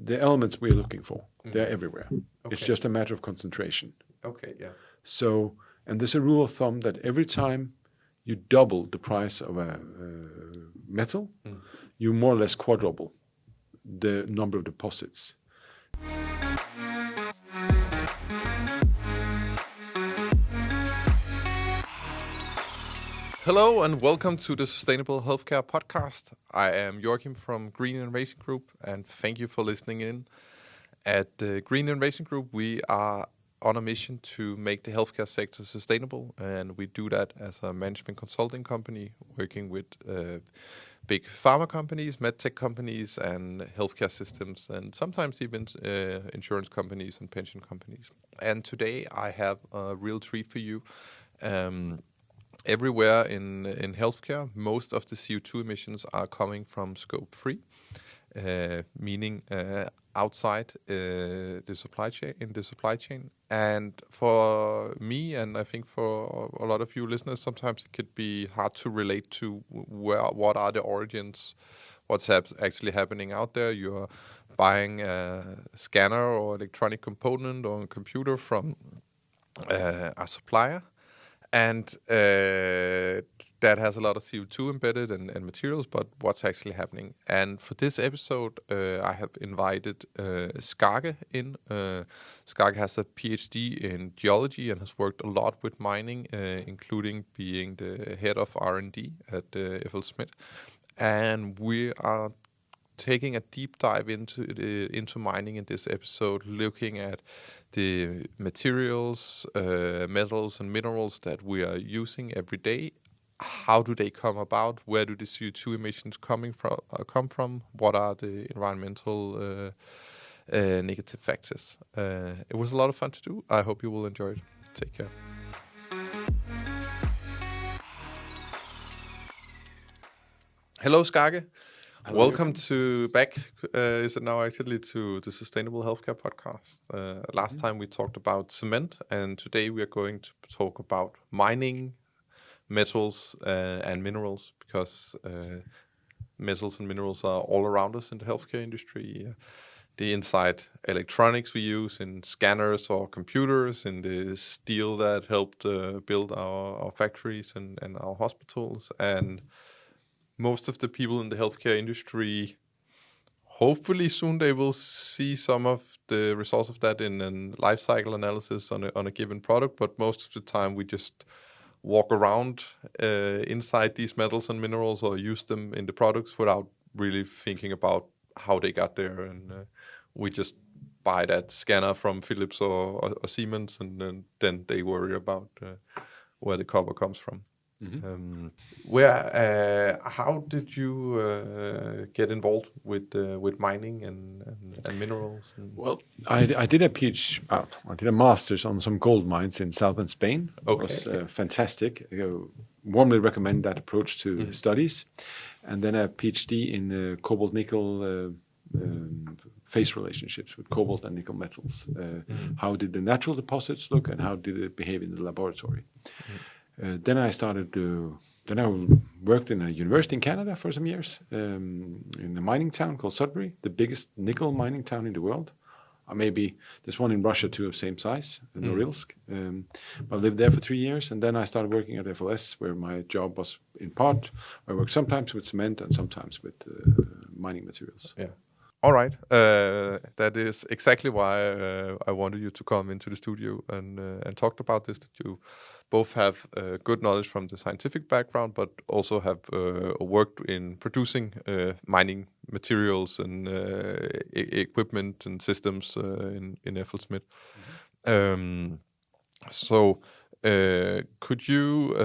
the elements we're looking for, they're everywhere. Okay. It's just a matter of concentration. Okay, yeah. So, and there's a rule of thumb that every time you double the price of a metal, you more or less quadruple the number of deposits. Hello and welcome to the Sustainable Healthcare Podcast. I am Joachim from Green Innovation Group, and thank you for listening in. At the Green Innovation Group, we are on a mission to make the healthcare sector sustainable, and we do that as a management consulting company working with big pharma companies, medtech companies, and healthcare systems, and sometimes even insurance companies and pension companies. And today I have a real treat for you. Everywhere in healthcare, most of the CO2 emissions are coming from scope 3, meaning outside the supply chain. And for me, and I think for a lot of you listeners, sometimes it could be hard to relate to what are the origins, what's actually happening out there. You're buying a scanner or electronic component or a computer from a supplier. And that has a lot of CO2 embedded and materials, but what's actually happening? And for this episode, I have invited Skage in. Skage has a PhD in geology and has worked a lot with mining, including being the head of R&D at FLSmidth. And we are taking a deep dive into mining in this episode, looking at the materials, metals and minerals that we are using every day. How do they come about? Where do the CO2 emissions come from? What are the environmental negative factors? It was a lot of fun to do. I hope you will enjoy it. Take care. Hello, Skage. Welcome back. Is it now actually to the Sustainable Healthcare Podcast? Last time we talked about cement, and today we are going to talk about mining, metals, and minerals, because metals and minerals are all around us in the healthcare industry. The inside electronics we use in scanners or computers, in the steel that helped build our factories and our hospitals, and most of the people in the healthcare industry, hopefully soon they will see some of the results of that in a life cycle analysis on a given product. But most of the time we just walk around inside these metals and minerals or use them in the products without really thinking about how they got there. And we just buy that scanner from Philips or Siemens, and then they worry about where the copper comes from. Mm-hmm. How did you get involved with mining and minerals? Well, I did a PhD. I did a master's on some gold mines in southern Spain. Okay. It was fantastic. I warmly recommend that approach to studies. And then a PhD in cobalt nickel phase relationships with cobalt and nickel metals. How did the natural deposits look, and how did it behave in the laboratory? Then I worked in a university in Canada for some years, in a mining town called Sudbury, the biggest nickel mining town in the world. Maybe there's one in Russia too of same size, Norilsk. I lived there for 3 years, and then I started working at FLS, where my job was in part, I worked sometimes with cement and sometimes with mining materials. Yeah. All right. That is exactly why I wanted you to come into the studio and talk about this, that you both have good knowledge from the scientific background, but also have worked in producing mining materials and equipment and systems in FLSmidth. Mm-hmm. So could you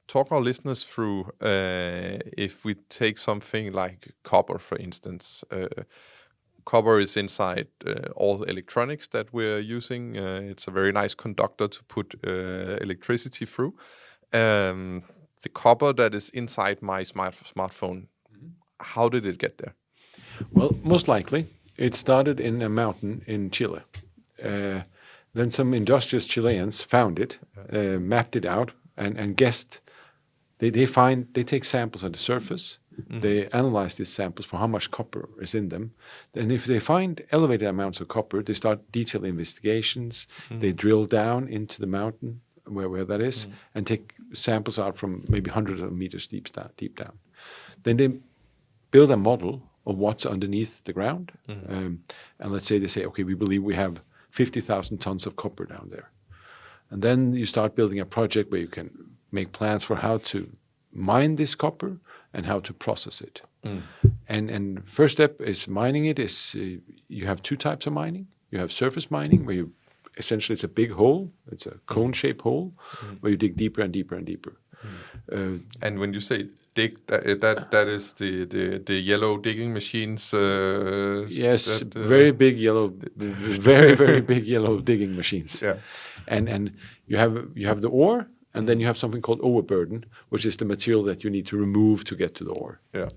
talk our listeners through, if we take something like copper, for instance. Copper is inside all electronics that we're using. It's a very nice conductor to put electricity through. The copper that is inside my smartphone, how did it get there? Well, most likely it started in a mountain in Chile. Then some industrious Chileans found it, mapped it out, and guessed. They take samples at the surface, They analyze these samples for how much copper is in them. Then if they find elevated amounts of copper, they start detailed investigations. They drill down into the mountain where that is and take samples out from maybe hundreds of meters deep down. Then they build a model of what's underneath the ground. And let's say they say, okay, we believe we have 50,000 tons of copper down there. And then you start building a project where you can make plans for how to mine this copper and how to process it. And first step is mining it. You have two types of mining. You have surface mining, where you essentially it's a big hole. It's a cone-shaped hole where you dig deeper and deeper and deeper. And when you say dig, that is the yellow digging machines. Yes, very big yellow, very big yellow digging machines. Yeah, and you have the ore. And then you have something called overburden, which is the material that you need to remove to get to the ore. Yeah.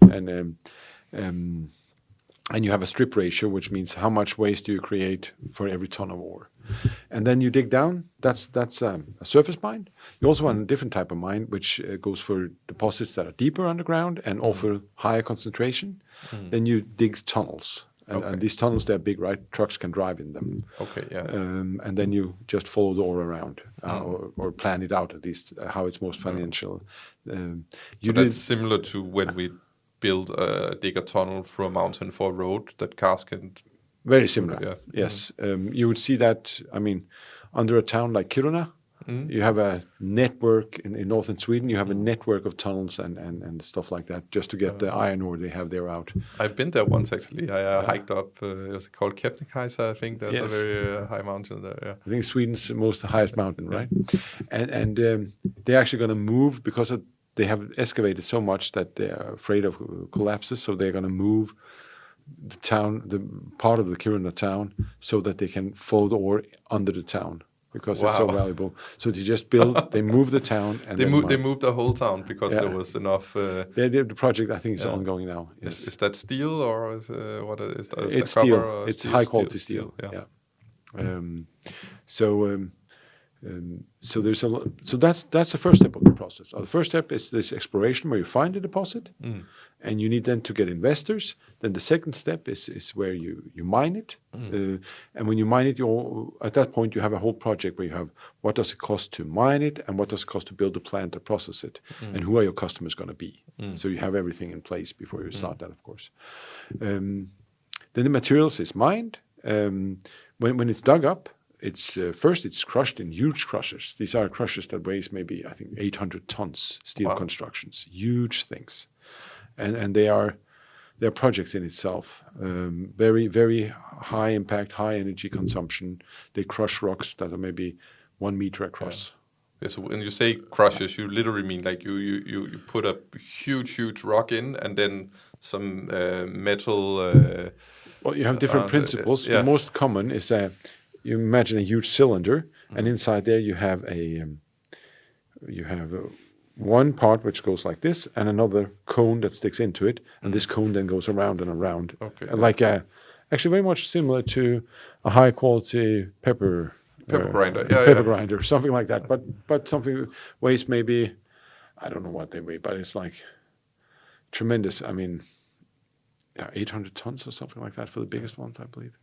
And you have a strip ratio, which means how much waste do you create for every ton of ore. And then you dig down. That's a surface mine. You also have a different type of mine, which goes for deposits that are deeper underground and offer higher concentration. Then you dig tunnels. And these tunnels, they're big, right? Trucks can drive in them. Okay, yeah. And then you just follow the ore around or plan it out at least how it's most financial. So that's similar to when we dig a tunnel through a mountain for a road that cars can... Very similar, yeah. Yes. You would see that, under a town like Kiruna, you have a network in northern Sweden. You have a network of tunnels and stuff like that just to get the iron ore they have there out. I've been there once actually. I hiked up. It's called Kebnekaise, I think. There's a very high mountain there. Yeah. I think Sweden's highest mountain, right? And they're actually going to move because they have excavated so much that they're afraid of collapses. So they're going to move the town, the part of the Kiruna town, so that they can follow the ore under the town. Because it's so valuable. So they just they mmoved the town. And they moved the whole town because there was enough... the project, I think, is ongoing now. Yes. Is that steel or is what is that? It's steel. It's high-quality steel. Yeah. So there's so that's the first step of the process. The first step is this exploration where you find a deposit, and you need then to get investors. Then the second step is where you mine it, and when you mine it, at that point you have a whole project where you have what does it cost to mine it, and what does it cost to build a plant to process it, and who are your customers going to be. So you have everything in place before you start that, of course. Then the materials is mined. When it's dug up. First it's crushed in huge crushers. These are crushers that weighs maybe, I think, 800 tons steel constructions, huge things. And they're projects in itself, very, very high impact, high energy consumption. They crush rocks that are maybe 1 meter across. Yeah, so when you say crushers, you literally mean like you put a huge rock in and then some metal... well, you have different principles. The most common is you imagine a huge cylinder, and inside there you have one part which goes like this, and another cone that sticks into it, and this cone then goes around and around, actually very much similar to a high quality pepper grinder, grinder, something like that. But something weighs maybe, I don't know what they weigh, but it's like tremendous. 800 tons or something like that for the biggest ones, I believe.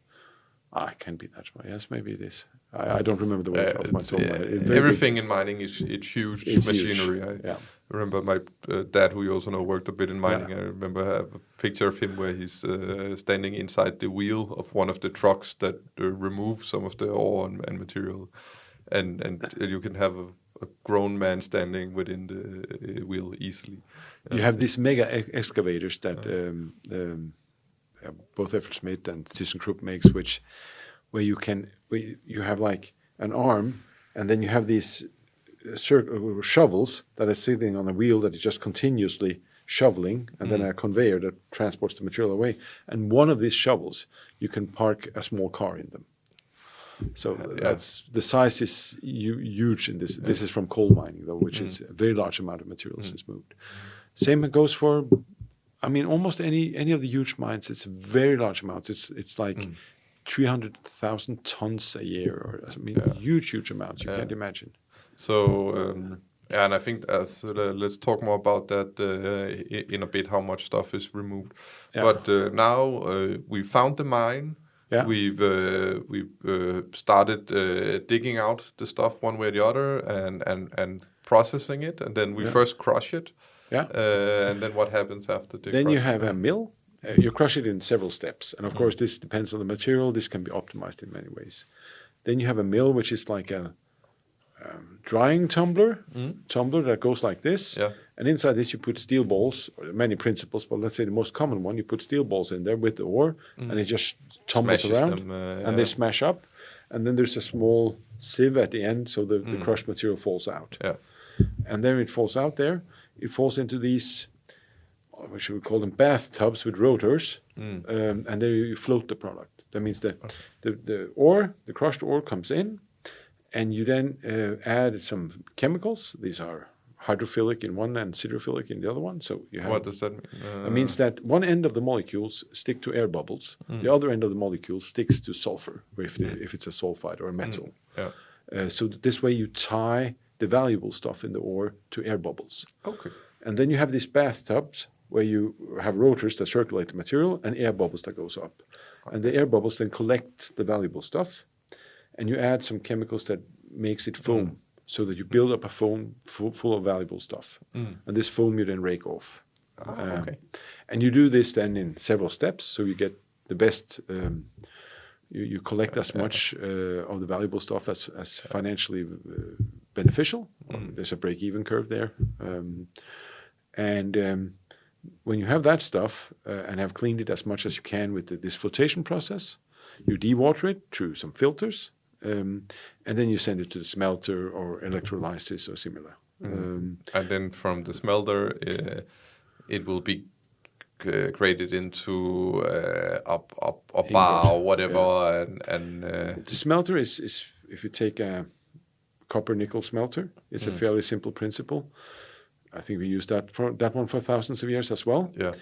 I can't be that much. Yes, maybe it is. I don't remember the weight of my soul. Everything in mining is huge machinery. Huge. I remember my dad, who you also know worked a bit in mining. I remember I have a picture of him where he's standing inside the wheel of one of the trucks that remove some of the ore and material, and you can have a grown man standing within the wheel easily. You have these mega excavators that. Both FLSmidth and ThyssenKrupp makes, where you have like an arm, and then you have these shovels that are sitting on a wheel that is just continuously shoveling, and then a conveyor that transports the material away. And one of these shovels, you can park a small car in them. So that's the size is huge in this. This is from coal mining, though, which is a very large amount of materials is moved. Same goes for. Almost any of the huge mines, it's a very large amount. It's like 300,000 tons a year, or huge amounts. You can't imagine. So Yeah, and I think let's talk more about that in a bit, how much stuff is removed. Yeah. But now we found the mine. Yeah. We've started digging out the stuff one way or the other and processing it, and then we first crush it. Yeah. And then what happens after the Then you crushing? have a mill. You crush it in several steps, and of course this depends on the material. This can be optimized in many ways. Then you have a mill, which is like a drying tumbler that goes like this. Yeah. And inside this you put steel balls, or many principles, but let's say the most common one, you put steel balls in there with the ore, and it just tumbles Smashes around, them, and they smash up. And then there's a small sieve at the end, so the crushed material falls out. Yeah. And then it falls out there. It falls into these, what should we call them, bathtubs with rotors, and there you float the product. That means that the crushed ore comes in, and you then add some chemicals. These are hydrophilic in one and siderophilic in the other one. So you have. What does that mean? It means that one end of the molecules stick to air bubbles. The other end of the molecule sticks to sulfur, if it's a sulfide or a metal. Yeah. So this way you tie the valuable stuff in the ore to air bubbles. Okay. And then you have these bathtubs where you have rotors that circulate the material and air bubbles that goes up. And the air bubbles then collect the valuable stuff, and you add some chemicals that makes it foam, so that you build up a foam full of valuable stuff. And this foam you then rake off. Okay. And you do this then in several steps, so you get the best. You collect as much of the valuable stuff as financially beneficial. There's a break-even curve there. When you have that stuff and have cleaned it as much as you can with this flotation process, you dewater it through some filters, and then you send it to the smelter or electrolysis or similar. And then from the smelter, it will be created into a bar or whatever. And the smelter is if you take a copper nickel smelter, it's a fairly simple principle. I think we used that one for thousands of years as well. Yeah.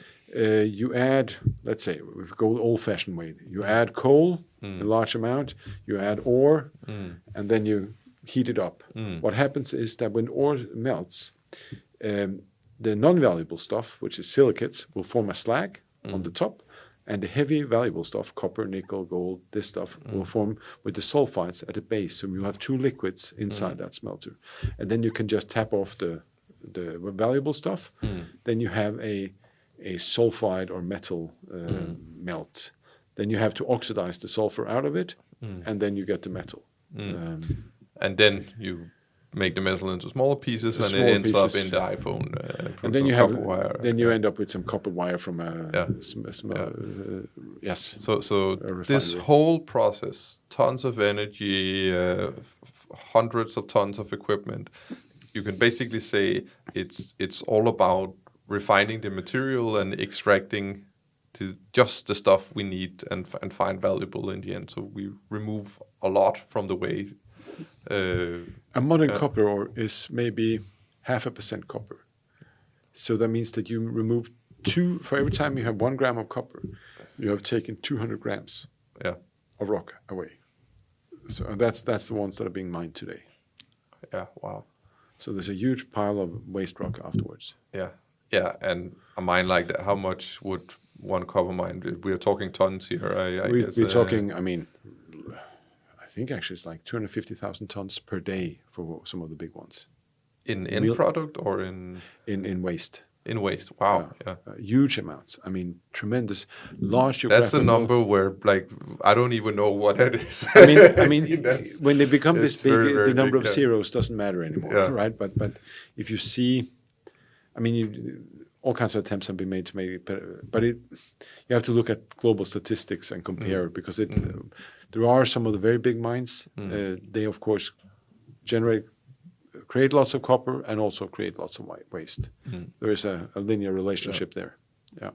You add, let's say, we go the old-fashioned way. You add coal, a large amount. You add ore, and then you heat it up. What happens is that when ore melts, the non-valuable stuff, which is silicates, will form a slag on the top, and the heavy valuable stuff, copper, nickel, gold, this stuff, will form with the sulfides at the base. So you have two liquids inside that smelter, and then you can just tap off the valuable stuff. Then you have a sulfide or metal melt. Then you have to oxidize the sulfur out of it, and then you get the metal. And then you make the metal into smaller pieces, and it ends up in the iPhone. And then you have you end up with some copper wire from yes. So this whole process, tons of energy, hundreds of tons of equipment. You can basically say it's all about refining the material and extracting just the stuff we need and find valuable in the end. So we remove a lot from the way. A modern copper ore is maybe 0.5% copper. So that means that you remove for every time you have 1 gram of copper, you have taken 200 grams of rock away. So that's the ones that are being mined today. Yeah, wow. So there's a huge pile of waste rock afterwards. Yeah, and a mine like that, how much would one copper mine? We are talking tons here. I guess. We're talking. I mean, I think actually it's like 250,000 tons per day for some of the big ones. In product or in waste? In waste. Wow. Yeah. Huge amounts. I mean, tremendous, large. That's a number where, like, I don't even know what that is. I mean, when they become this big, the number of zeros doesn't matter anymore, right? But if you see, I mean, all kinds of attempts have been made to make it better, but you have to look at global statistics and compare because there are some of the very big mines. They of course create lots of copper and also create lots of waste. There is a linear relationship there. Yeah.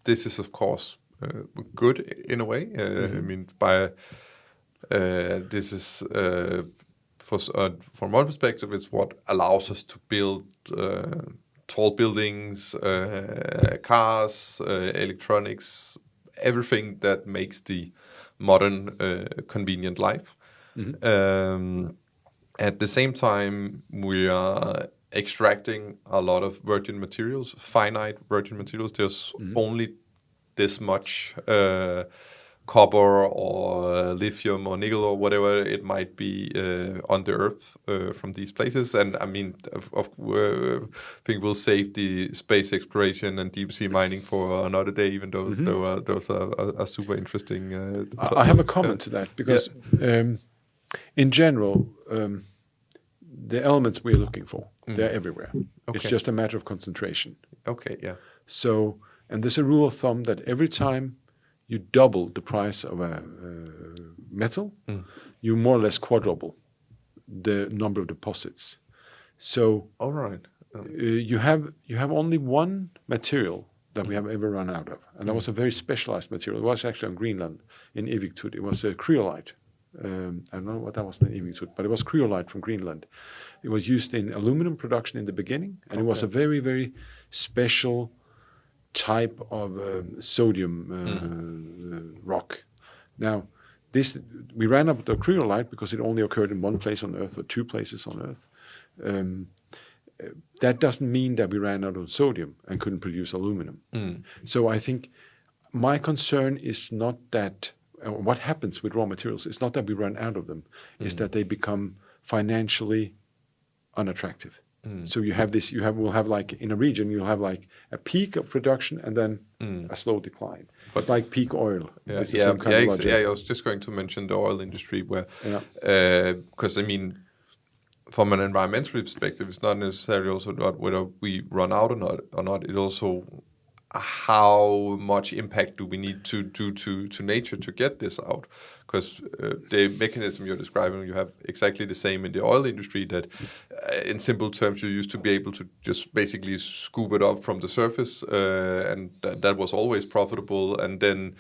This is of course good in a way. I mean, this is from one perspective, it's what allows us to build tall buildings, cars, electronics, everything that makes the modern, convenient life. At the same time, we are extracting a lot of virgin materials, finite virgin materials. There's only this much copper or lithium or nickel or whatever it might be on the earth from these places. And I mean, I think we'll save the space exploration and deep sea mining for another day, even though those are super interesting. I have a comment to that, because in general, the elements we're looking for, they're everywhere. Okay. It's just a matter of concentration. Okay, yeah. So, and there's a rule of thumb that every time you double the price of a metal, you more or less quadruple the number of deposits. So, All right. you have only one material that we have ever run out of, and that was a very specialized material. It was actually on Greenland in Iviktut. It was a cryolite. I don't know what that was in Iviktut, but it was cryolite from Greenland. It was used in aluminum production in the beginning, and it was a very, very special type of sodium rock. Now, we ran up the cryolite because it only occurred in one place on Earth or two places on Earth. That doesn't mean that we ran out of sodium and couldn't produce aluminum. So I think my concern is not that what happens with raw materials. It's not that we run out of them. It's that they become financially unattractive. So we'll have like in a region, you'll have like a peak of production and then a slow decline. But it's like peak oil. Yeah, It's the same kind of logic. I was just going to mention the oil industry where, because I mean, from an environmental perspective, it's not necessarily also not whether we run out or not. It also how much impact do we need to do to nature to get this out? Because the mechanism you're describing, you have exactly the same in the oil industry, that in simple terms, you used to be able to just basically scoop it up from the surface, and that was always profitable. And then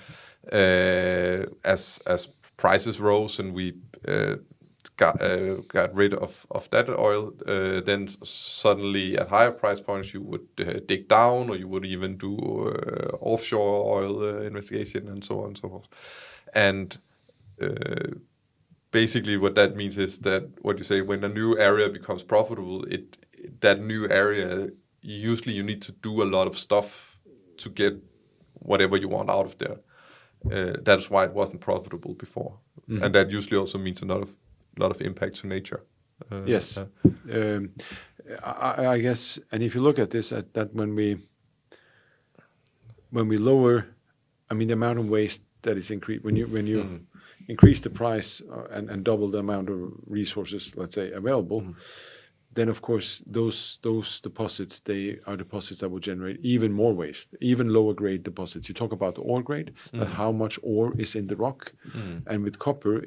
as prices rose and we got rid of that oil, then suddenly at higher price points you would dig down, or you would even do offshore oil investigation and so on and so forth. And basically what that means is that what you say, when a new area becomes profitable, that new area, usually you need to do a lot of stuff to get whatever you want out of there. That's why it wasn't profitable before. And that usually also means a lot of impact to nature. Yes. I guess, and if you look at this, that when we lower, I mean, the amount of waste that is increased, when you increase the price and double the amount of resources, let's say, available, then of course those deposits, they are deposits that will generate even more waste, even lower grade deposits. You talk about the ore grade, that how much ore is in the rock, and with copper,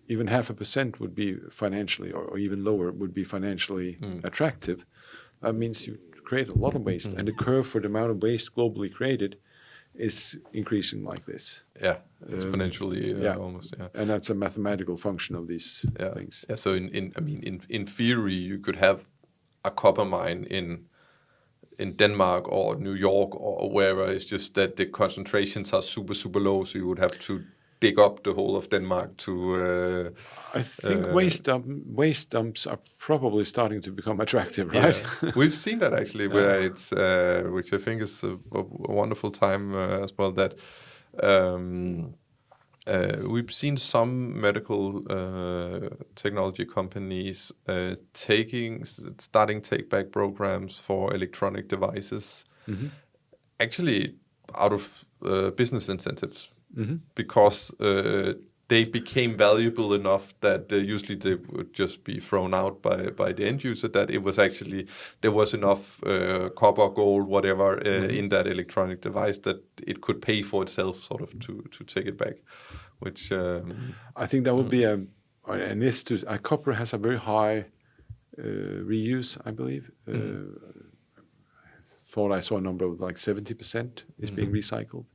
even 0.5% would be financially, or even lower, would be financially attractive. That means you create a lot of waste, and the curve for the amount of waste globally created is increasing like this. Yeah, exponentially, almost. Yeah, and that's a mathematical function of these things. Yeah. So in theory, you could have a copper mine in Denmark or New York or wherever. It's just that the concentrations are super, super low, so you would have to dig up the whole of Denmark to. I think waste dumps are probably starting to become attractive, right? Yeah. We've seen that actually, where it's which I think is a wonderful time as well. That we've seen some medical technology companies starting take-back programs for electronic devices, actually out of business incentives. Because they became valuable enough that usually they would just be thrown out by the end user, that it was actually, there was enough copper, gold, whatever in that electronic device that it could pay for itself sort of to take it back, which I think that would be copper has a very high reuse, I believe. Thought I saw a number of like 70% is being recycled,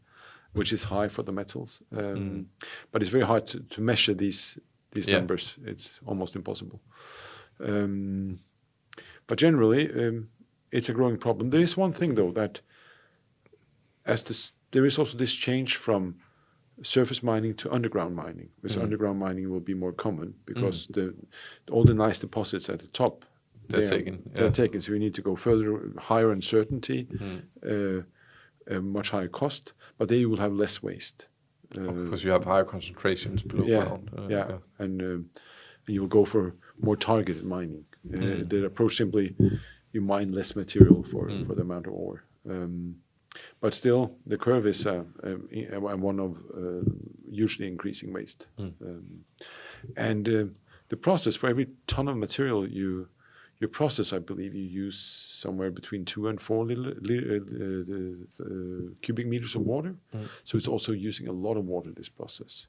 which is high for the metals. But it's very hard to measure these numbers. It's almost impossible. But generally, it's a growing problem. There is one thing, though, that there is also this change from surface mining to underground mining, because underground mining will be more common because all the nice deposits at the top, They're taken. They're taken. So we need to go further, higher uncertainty, a much higher cost, but there you will have less waste. Because you have higher concentrations below ground. And you will go for more targeted mining. The approach simply, you mine less material for the amount of ore. But still, the curve is one of usually increasing waste. And the process, for every ton of material you process, I believe you use somewhere between 2 and 4 cubic meters of water. So it's also using a lot of water, this process.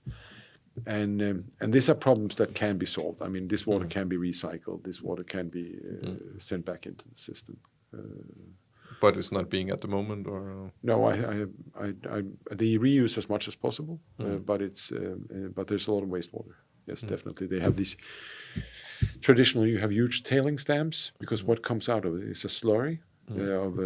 And these are problems that can be solved. I mean, this water can be recycled. This water can be sent back into the system. But it's not being at the moment, or no? They reuse as much as possible, but there's a lot of wastewater. Yes, definitely. They have these. Traditionally, you have huge tailings dams because what comes out of it is a slurry of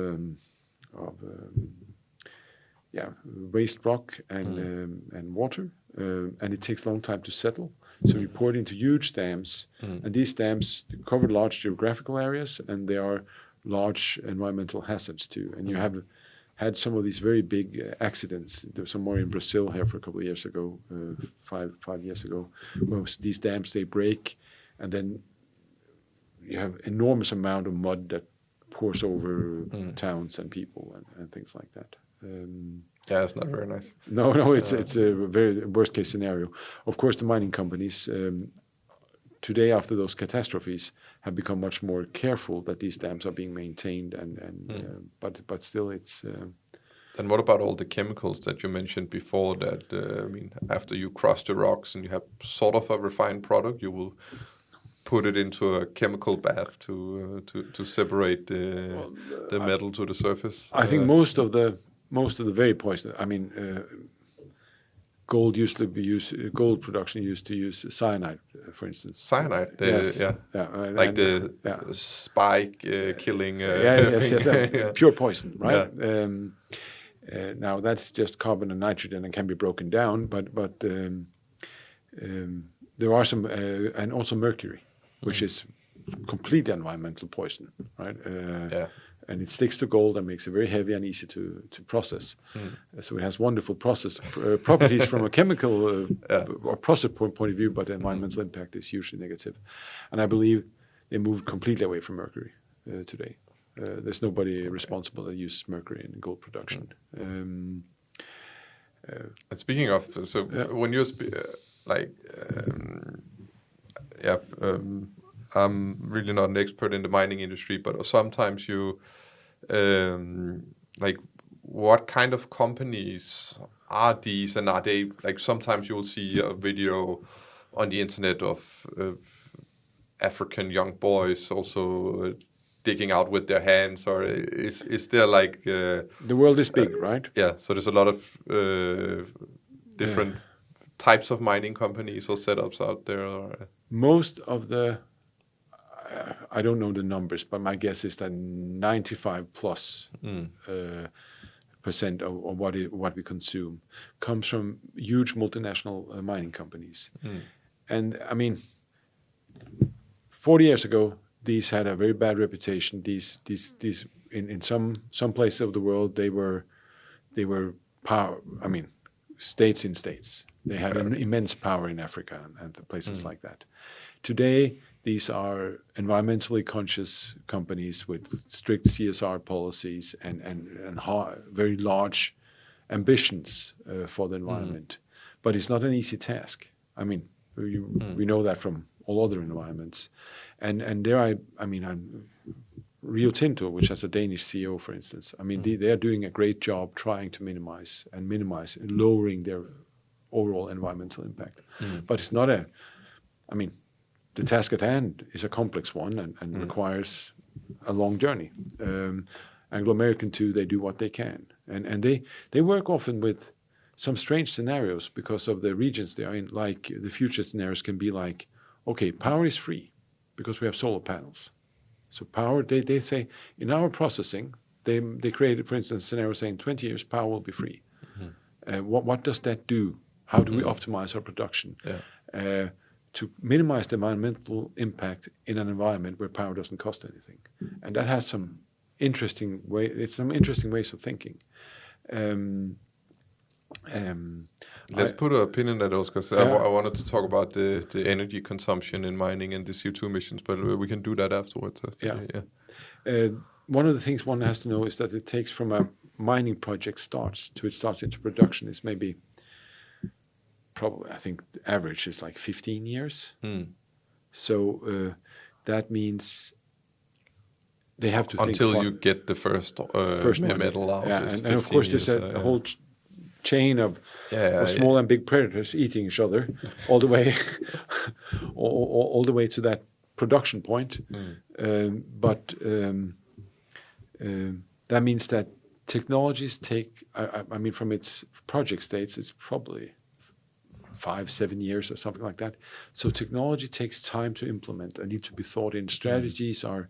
waste rock and water, and it takes a long time to settle. So you pour it into huge dams, and these dams cover large geographical areas, and they are large environmental hazards too. And you have had some of these very big accidents. There was some more in Brazil here for a couple of years ago, 5 years ago. Most these dams, they break, and then you have enormous amount of mud that pours over towns and people and things like that. It's not very nice. No, it's a very worst case scenario. Of course, the mining companies today, after those catastrophes, have become much more careful that these dams are being maintained, but still, it's. And what about all the chemicals that you mentioned before? That after you crush the rocks and you have sort of a refined product, you will put it into a chemical bath to separate the metal to the surface. I think most of the very poisonous. I mean, gold used to be used. Gold production used to use cyanide, for instance. Cyanide, yes. Like the spike killing. Yes, pure poison, right? Yeah. Now that's just carbon and nitrogen and can be broken down, but there are some, and also mercury, which is completely environmental poison, right? And it sticks to gold and makes it very heavy and easy to process. So it has wonderful process properties from a chemical or process point of view, but the environmental impact is usually negative. And I believe they moved completely away from mercury today. There's nobody responsible that uses mercury in gold production. Speaking of, when you're I'm really not an expert in the mining industry, but sometimes you, what kind of companies are these, and are they, sometimes you'll see a video on the internet of African young boys also digging out with their hands, or is there the world is big, right? So there's a lot of different types of mining companies or setups out there. Most of the I don't know the numbers, but my guess is that 95% of what we consume comes from huge multinational mining companies. And I mean, 40 years ago, these had a very bad reputation. These in some places of the world, they were power. I mean, states in states. They had an immense power in Africa and places like that. Today, these are environmentally conscious companies with strict CSR policies and very large ambitions for the environment. But it's not an easy task. I mean, we know that from all other environments. And there, I'm Rio Tinto, which has a Danish CEO, for instance. I mean, they are doing a great job trying to minimize and lowering their overall environmental impact. But it's not the task at hand is a complex one and requires a long journey. Anglo-American too, they do what they can. And they work often with some strange scenarios because of the regions they are in. Like the future scenarios can be like, okay, power is free because we have solar panels. So power, they say, in our processing, they created, for instance, a scenario saying 20 years power will be free. What does that do How do we optimize our production to minimize the environmental impact in an environment where power doesn't cost anything? And that has some interesting ways of thinking. Let's put a pin in that, Oscar. So I wanted to talk about the energy consumption in mining and the CO2 emissions, but we can do that afterwards. One of the things one has to know is that it takes from a mining project starts into production is maybe probably, I think the average is like 15 years. So that means they have to until think you get the first metal out. And of course there's a whole chain of small and big predators eating each other all the way all the way to that production point. But that means that technologies take, I mean, from its project states, it's probably 5-7 years or something like that. So technology takes time to implement and need to be thought in. Strategies are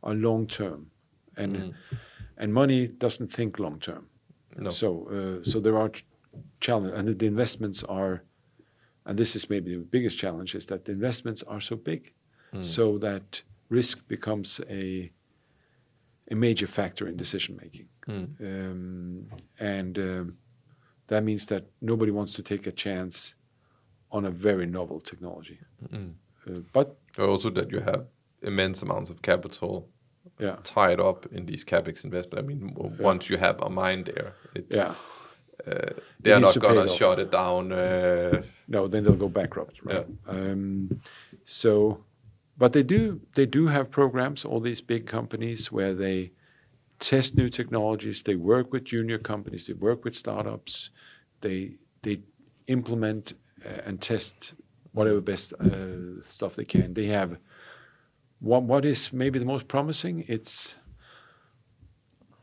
long term, and money doesn't think long term. No. So there are challenges, and the investments are, and this is maybe the biggest challenge, is that the investments are so big, so that risk becomes a major factor in decision making. That means that nobody wants to take a chance on a very novel technology. But also that you have immense amounts of capital tied up in these capex investments. I mean, once you have a mine there, it's they're not gonna shut it down. No, then they'll go bankrupt, right? But they do have programs, all these big companies, where they test new technologies. They work with junior companies. They work with startups. They implement and test whatever best stuff they can. They have what is maybe the most promising. It's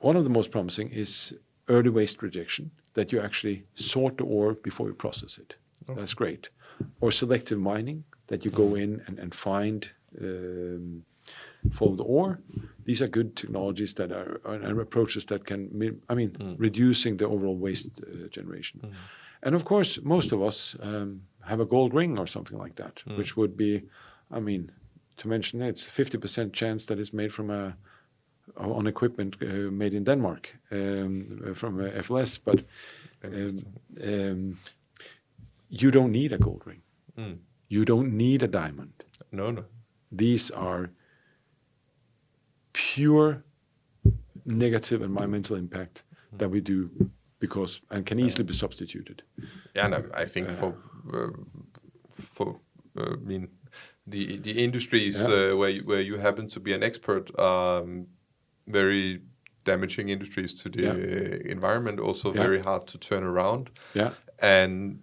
one of the most promising is early waste rejection, that you actually sort the ore before you process it. That's great. Or selective mining, that you go in and find follow the ore. These are good technologies that are and approaches that can reducing the overall waste generation. And of course, most of us have a gold ring or something like that, which would be, I mean, to mention it's 50% chance that it's made from on equipment made in Denmark from FLS, but you don't need a gold ring. You don't need a diamond. No. These are pure negative environmental impact that we do because and can easily be substituted. Yeah, and I think for I mean the industries where you happen to be an expert, very damaging industries to the environment, also very hard to turn around. Yeah, and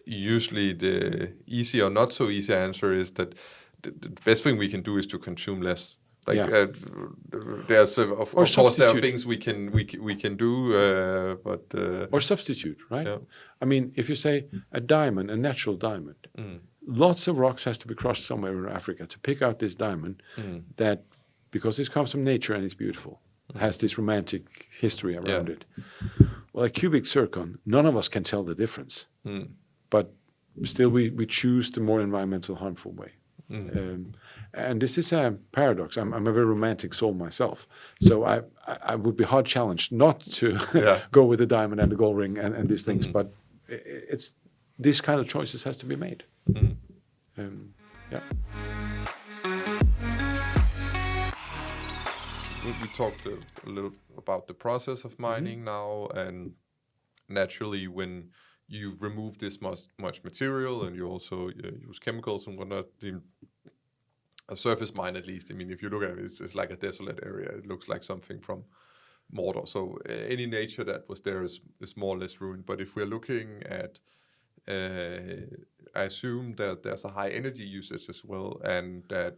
usually the easy or not so easy answer is that the best thing we can do is to consume less. There's of course there are things we can do, but or substitute, right? Yeah. I mean, if you say a diamond, a natural diamond, lots of rocks has to be crushed somewhere in Africa to pick out this diamond that, because this comes from nature and it's beautiful, has this romantic history around it. Well, a cubic zircon, none of us can tell the difference, but still we choose the more environmental harmful way. And this is a paradox. I'm a very romantic soul myself, so I would be hard challenged not to go with the diamond and the gold ring and these things. But it's this kind of choices has to be made. We talked a little about the process of mining now, and naturally when you remove this much material and you also use chemicals and whatnot, a surface mine at least, I mean, if you look at it, it's like a desolate area. It looks like something from Mordor. So any nature that was there is more or less ruined. But if we're looking at, I assume that there's a high energy usage as well, and that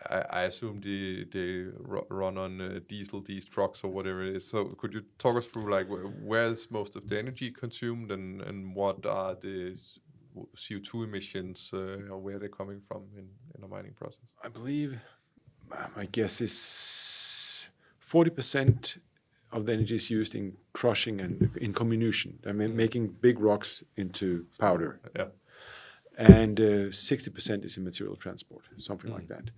I assume they run on diesel, these trucks or whatever it is. So could you talk us through like where's most of the energy consumed and what are the CO2 emissions or where they're coming from in a mining process? I believe my guess is 40% of the energy is used in crushing and in comminution. I mean, making big rocks into powder. Yeah. And 60% is in material transport, something like that.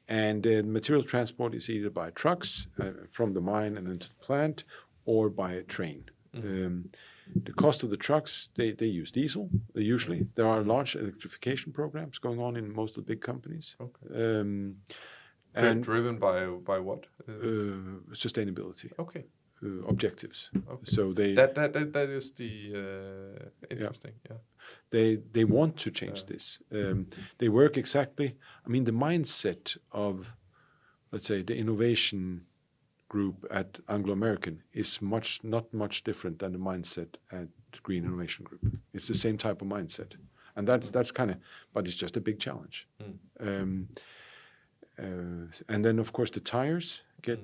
And material transport is either by trucks from the mine and into the plant, or by a train. The cost of the trucks, they use diesel, usually. There are large electrification programs going on in most of the big companies. Okay. And driven by what? sustainability. Okay. Objectives. Okay. So that is the interesting. Yeah. They want to change this. They work exactly. I mean, the mindset of, let's say, the innovation group at Anglo American is not much different than the mindset at Green Innovation Group. It's the same type of mindset, and that's kind of, but it's just a big challenge. And then of course the tires get.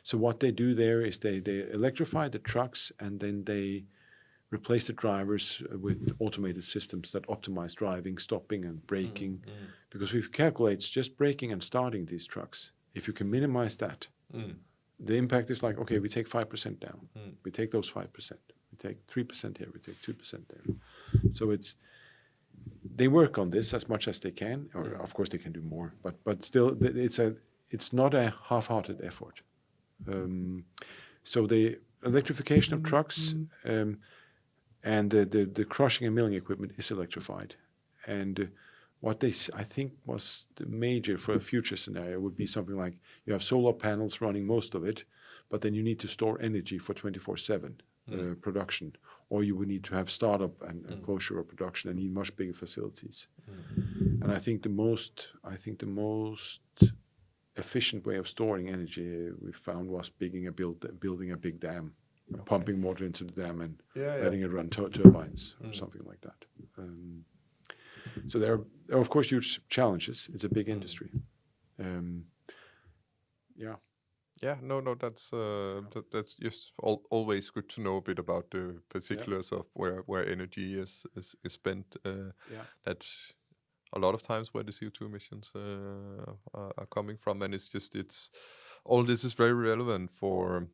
So what they do there is they electrify the trucks, and then they replace the drivers with automated systems that optimize driving, stopping, and braking. Because we've calculated just braking and starting these trucks. If you can minimize that, the impact is like, okay, we take 5% down. We take those 5%. We take 3% here. We take 2% there. So they work on this as much as they can, or of course they can do more. But still, it's not a half-hearted effort. So the electrification of trucks and the crushing and milling equipment is electrified. And what I think was the major for a future scenario would be something like you have solar panels running most of it, but then you need to store energy for 24/7 production, or you would need to have startup and closure of production and need much bigger facilities. And I think the most efficient way of storing energy we found was building a big dam, pumping water into the dam and letting it run turbines or something like that. So there are of course huge challenges. It's a big industry. No, that's just always good to know a bit about the particulars of where energy is spent. That's a lot of times where the CO2 emissions are coming from, and it's all this is very relevant for.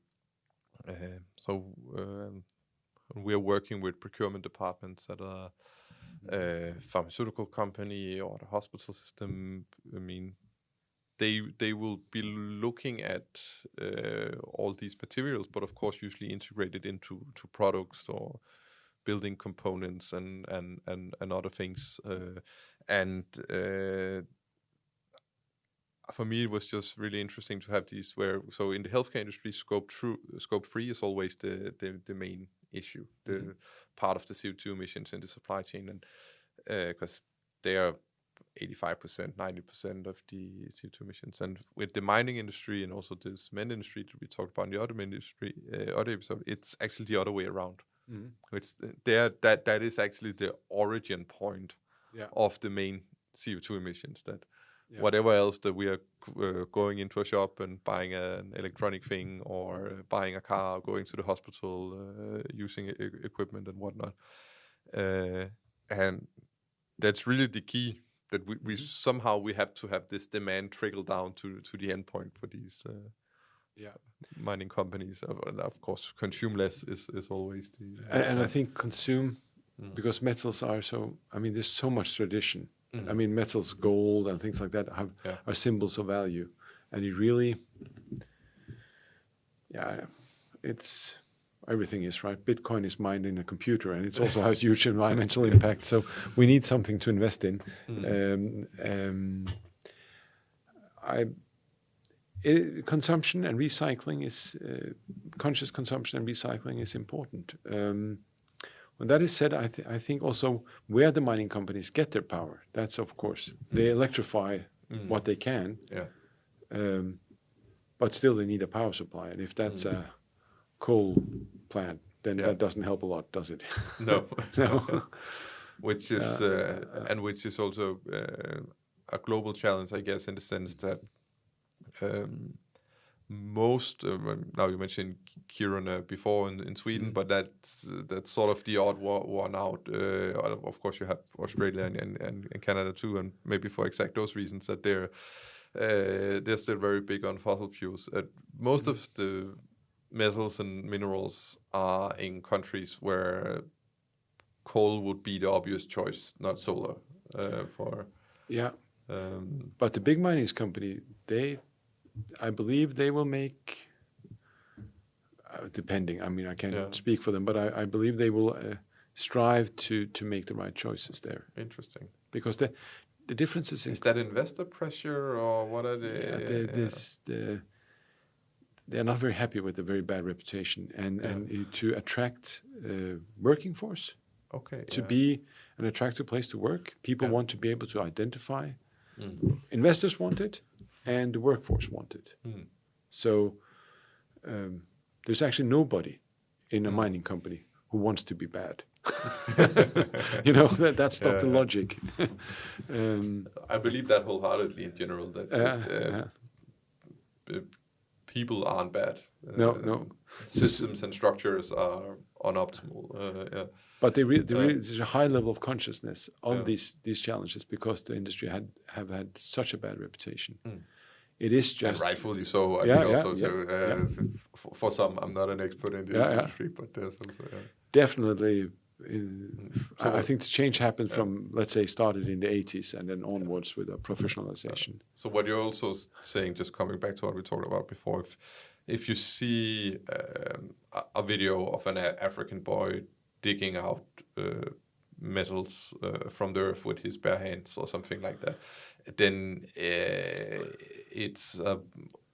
We are working with procurement departments at a pharmaceutical company or the hospital system. I mean, they will be looking at all these materials, but of course usually integrated into products or building components and other things. For me, it was just really interesting to have these so in the healthcare industry, scope 3 is always the main issue, the part of the CO2 emissions in the supply chain, and because they are 85%, 90% of the CO2 emissions. And with the mining industry and also the cement industry that we talked about in the other episode, it's actually the other way around. It's that is actually the origin point of the main CO2 emissions. That whatever else that we are going into a shop and buying an electronic thing, or buying a car, or going to the hospital, using equipment and whatnot, and that's really the key. That we somehow we have to have this demand trickle down to the end point for these mining companies. And of course, consume less is always the. And I think consume, because metals are so. I mean, there's so much tradition. I mean, metals, gold, and things like that are symbols of value, and it really, it's. Everything is right. Bitcoin is mined in a computer, and it also has huge environmental impact. So we need something to invest in. Consumption and recycling is conscious consumption and recycling is important. When that is said, I think also where the mining companies get their power. That's of course they electrify what they can, but still they need a power supply, and if that's a coal plant, then that doesn't help a lot, does it? No. No. Which is which is also a global challenge, I guess, in the sense that most now you mentioned Kiruna before in Sweden, but that's sort of the odd one out. Of course, you have Australia and Canada too, and maybe for exact those reasons that they're still very big on fossil fuels. Most of the metals and minerals are in countries where coal would be the obvious choice, not solar. Yeah. But the big mining company, I believe they will make, depending, I mean, I can't speak for them, but I believe they will strive to make the right choices there. Interesting. Because the differences is that investor pressure, or what are they're not very happy with the very bad reputation, and to attract working force, to be an attractive place to work. People want to be able to identify. Investors want it, and the workforce want it. So there's actually nobody in a mining company who wants to be bad. You know, that's not the logic. I believe that wholeheartedly in general, that people aren't bad. No. Systems and structures are unoptimal. But there's a high level of consciousness of these challenges, because the industry have had such a bad reputation. It is just, and rightfully so. For some, I'm not an expert in this industry, but there's also definitely. I think the change happened from, let's say, started in the 80s and then onwards with a professionalization. So what you're also saying, just coming back to what we talked about before, if you see a video of an African boy digging out metals from the earth with his bare hands or something like that, then it's a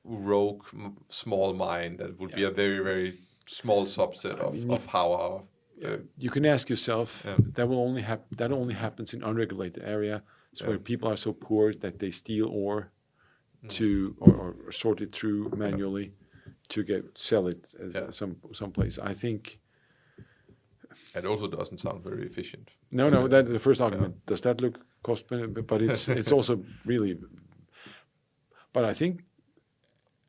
rogue small mine that would be a very, very small subset of how our you can ask yourself, that only happens in unregulated area, where people are so poor that they steal ore or sort it through manually to sell it someplace. I think it also doesn't sound very efficient. No, that the first argument. Does that look cost benefit? But it's also really. But I think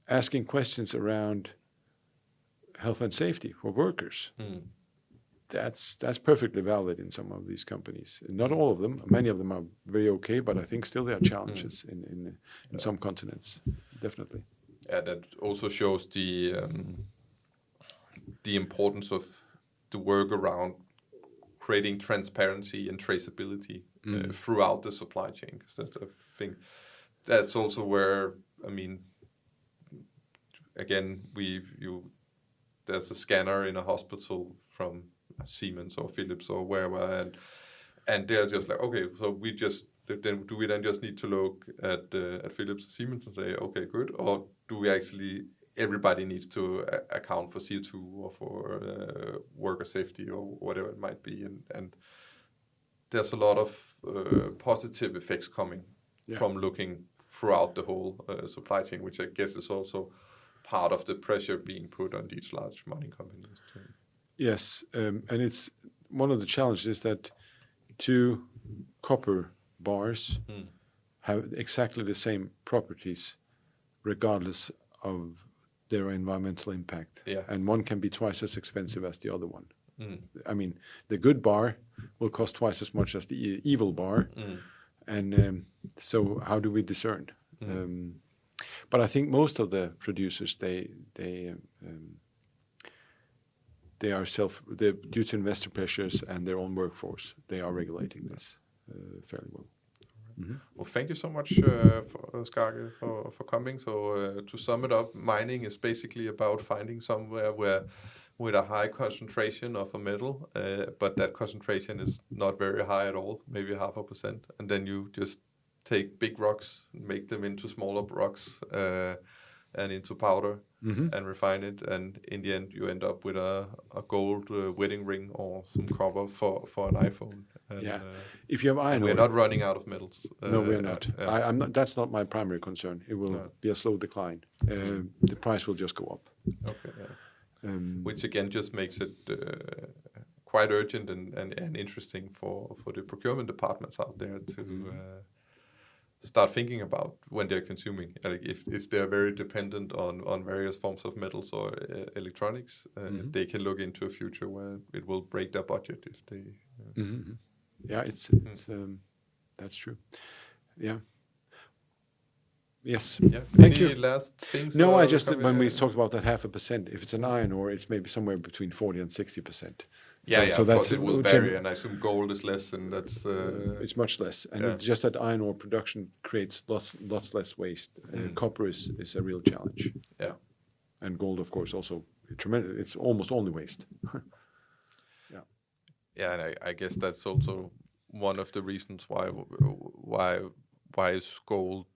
asking questions around health and safety for workers. That's perfectly valid in some of these companies. Not all of them. Many of them are very okay, but I think still there are challenges in some continents, definitely. Yeah, that also shows the importance of the work around creating transparency and traceability throughout the supply chain. Because I think that's also where, I mean, again, there's a scanner in a hospital from Siemens or Philips or wherever, and they're just like, okay, so do we just need to look at Philips and Siemens and say, okay, good, or do we actually, everybody needs to account for CO2 or for worker safety or whatever it might be, and there's a lot of positive effects coming from looking throughout the whole supply chain, which I guess is also part of the pressure being put on these large mining companies too. Yes, and it's one of the challenges is that 2 copper bars have exactly the same properties, regardless of their environmental impact. And one can be twice as expensive as the other one. I mean, the good bar will cost twice as much as the evil bar, and so how do we discern? But I think most of the producers they are due to investor pressures and their own workforce, they are regulating this fairly well. Well, thank you so much, Skage, for coming. So to sum it up, mining is basically about finding somewhere with a high concentration of a metal, but that concentration is not very high at all, maybe 0.5%, and then you just take big rocks, make them into smaller rocks, and into powder, and refine it, and in the end you end up with a gold wedding ring or some cover for an iPhone. And, if you have iron ore, we're not running out of metals. No, we're not. I'm not. That's not my primary concern. It will be a slow decline. The price will just go up. Okay. Which again just makes it quite urgent and interesting for the procurement departments out there to start thinking about when they're consuming. Like if they're very dependent on various forms of metals or electronics, they can look into a future where it will break their budget if they. Yeah, it's that's true. Yeah. Yes. Yeah. Thank Any you. last things? No, I or just when we comment- talked about that 0.5%, if it's an iron ore, it's maybe somewhere between 40 and 60%. Yeah, So of that's course it will gen- vary, and I assume gold is less, and that's It's much less, and yeah. it's just that iron ore production creates lots less waste. Copper is a real challenge. Yeah. And gold, of course, also tremendous. It's almost only waste. Yeah, and I guess that's also one of the reasons why is gold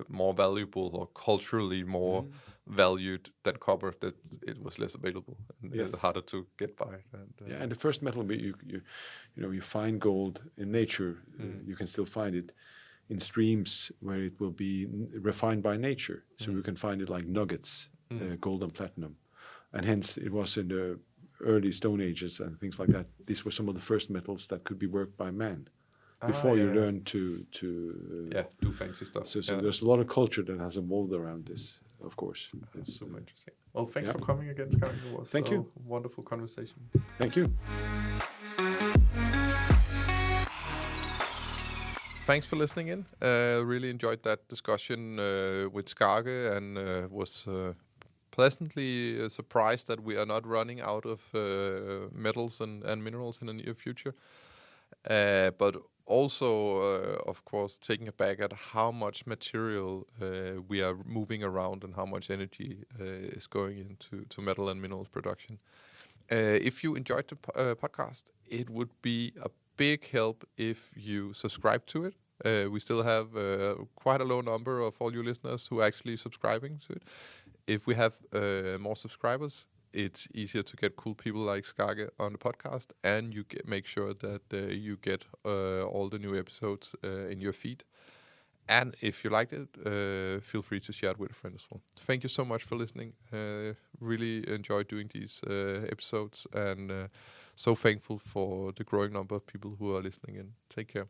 more valuable or culturally more valued than copper, that it was less available and Yes. harder to get by. And, Yeah, and the first metal you find gold in nature. You can still find it in streams where it will be refined by nature. So you can find it like nuggets, gold and platinum, and hence it was in the early Stone Ages and things like that. These were some of the first metals that could be worked by man before you learn to do fancy stuff. So there's a lot of culture that has evolved around this, of course. It's super interesting. Well, thanks for coming again, Skage. It was Thank you. Wonderful conversation. Thank you. Thanks for listening in. Really enjoyed that discussion with Skage, and was pleasantly surprised that we are not running out of metals and minerals in the near future. But also, of course, taking it back at how much material we are moving around and how much energy is going into metal and minerals production. If you enjoyed the podcast, it would be a big help if you subscribe to it. We still have quite a low number of all you listeners who are actually subscribing to it. If we have more subscribers, it's easier to get cool people like Skage on the podcast, and you make sure that you get all the new episodes in your feed. And if you liked it, feel free to share it with a friend as well. Thank you so much for listening. Really enjoy doing these episodes, and so thankful for the growing number of people who are listening in. Take care.